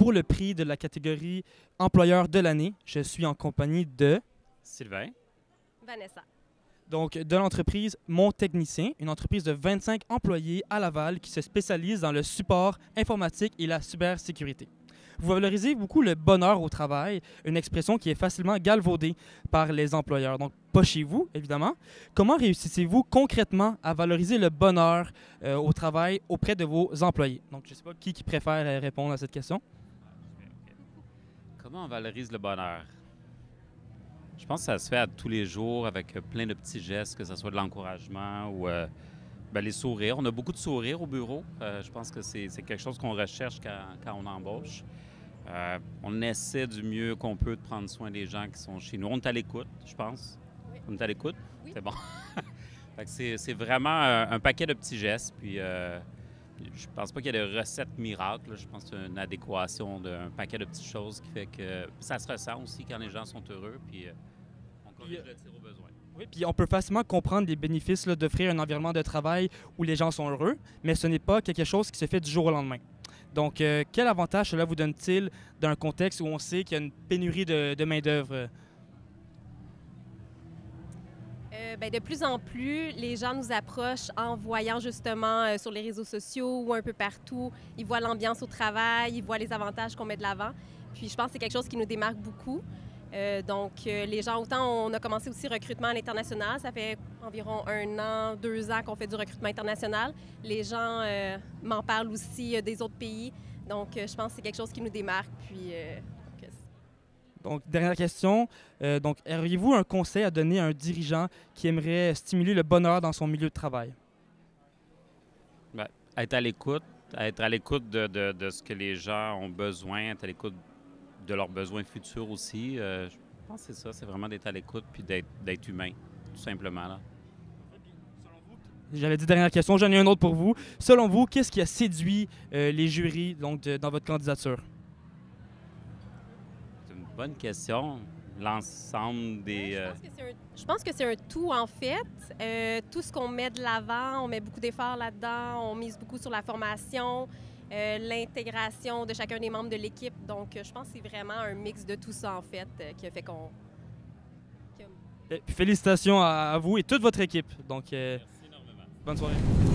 pour le prix de la catégorie employeur de l'année. Je suis en compagnie de... Sylvain. Vanessa. Donc, de l'entreprise Mon Technicien, une entreprise de 25 employés à Laval qui se spécialise dans le support informatique et la cybersécurité. Vous valorisez beaucoup le bonheur au travail, une expression qui est facilement galvaudée par les employeurs. Donc, pas chez vous, évidemment. Comment réussissez-vous concrètement à valoriser le bonheur au travail auprès de vos employés? Donc, je ne sais pas qui préfère répondre à cette question. Comment on valorise le bonheur? Je pense que ça se fait à tous les jours avec plein de petits gestes, que ce soit de l'encouragement ou les sourires. On a beaucoup de sourires au bureau. Je pense que c'est quelque chose qu'on recherche quand on embauche. On essaie du mieux qu'on peut de prendre soin des gens qui sont chez nous. On est à l'écoute, je pense. Oui. On est à l'écoute? Oui. C'est bon. Fait que c'est vraiment un paquet de petits gestes. Puis je pense pas qu'il y ait de recettes miracles. Je pense que c'est une adéquation d'un paquet de petites choses qui fait que ça se ressent aussi quand les gens sont heureux. Puis on corrige le tir au besoin. Oui, puis on peut facilement comprendre les bénéfices d'offrir un environnement de travail où les gens sont heureux, mais ce n'est pas quelque chose qui se fait du jour au lendemain. Donc, quel avantage cela vous donne-t-il d'un contexte où on sait qu'il y a une pénurie de main-d'œuvre? De plus en plus, les gens nous approchent en voyant justement sur les réseaux sociaux ou un peu partout. Ils voient l'ambiance au travail, ils voient les avantages qu'on met de l'avant. Puis je pense que c'est quelque chose qui nous démarque beaucoup. Les gens, autant on a commencé aussi le recrutement à l'international, ça fait environ 1 an, 2 ans qu'on fait du recrutement international. Les gens m'en parlent aussi des autres pays, donc je pense que c'est quelque chose qui nous démarque. Puis, Donc, dernière question. Auriez-vous un conseil à donner à un dirigeant qui aimerait stimuler le bonheur dans son milieu de travail? Être à l'écoute de ce que les gens ont besoin, être à l'écoute de leurs besoins futurs aussi. Je pense que c'est ça, c'est vraiment d'être à l'écoute puis d'être humain, tout simplement. Là. J'avais dit dernière question, j'en ai une autre pour vous. Selon vous, qu'est-ce qui a séduit les jurys dans votre candidature? C'est une bonne question. L'ensemble des... Je pense que c'est un tout, en fait. Tout ce qu'on met de l'avant, on met beaucoup d'efforts là-dedans, on mise beaucoup sur la formation, l'intégration de chacun des membres de l'équipe. Donc, je pense que c'est vraiment un mix de tout ça, en fait, qui a fait qu'on... Félicitations à vous et toute votre équipe. Donc, Merci énormément. bonne soirée.